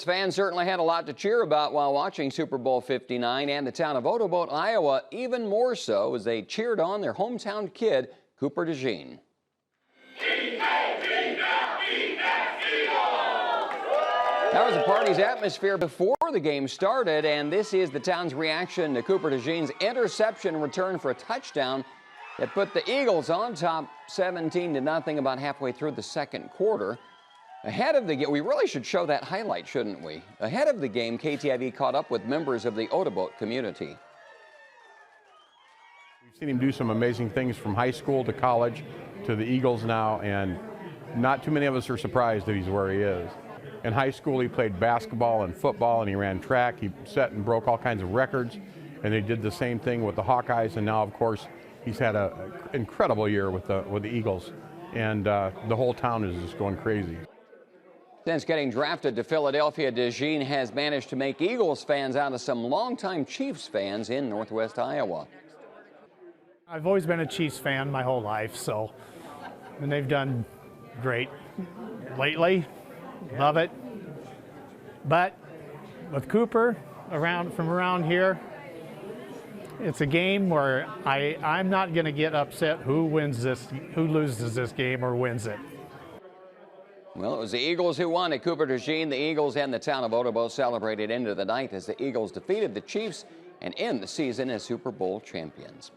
Fans certainly had a lot to cheer about while watching Super Bowl 59, and the town of Odebolt, Iowa, even more so as they cheered on their hometown kid, Cooper DeJean. That was the party's atmosphere before the game started, and this is the town's reaction to Cooper DeJean's interception return for a touchdown that put the Eagles on top 17-0 about halfway through the second quarter. Ahead of the game, we really should show that highlight, shouldn't we? Ahead of the game, KTIV caught up with members of the Odebolt community. We've seen him do some amazing things from high school to college to the Eagles now, and not too many of us are surprised that he's where he is. In high school, he played basketball and football, and he ran track. He set and broke all kinds of records, and he did the same thing with the Hawkeyes, and now, of course, he's had an incredible year with the Eagles, and the whole town is just going crazy. Since getting drafted to Philadelphia, DeJean has managed to make Eagles fans out of some longtime Chiefs fans in Northwest Iowa. I've always been a Chiefs fan my whole life, and they've done great lately. Love it. But with Cooper from around here, it's a game where I'm not going to get upset who loses this game or wins it. Well, it was the Eagles who won at Cooper DeJean. The Eagles and the town of Odebolt celebrated into the night as the Eagles defeated the Chiefs and end the season as Super Bowl champions.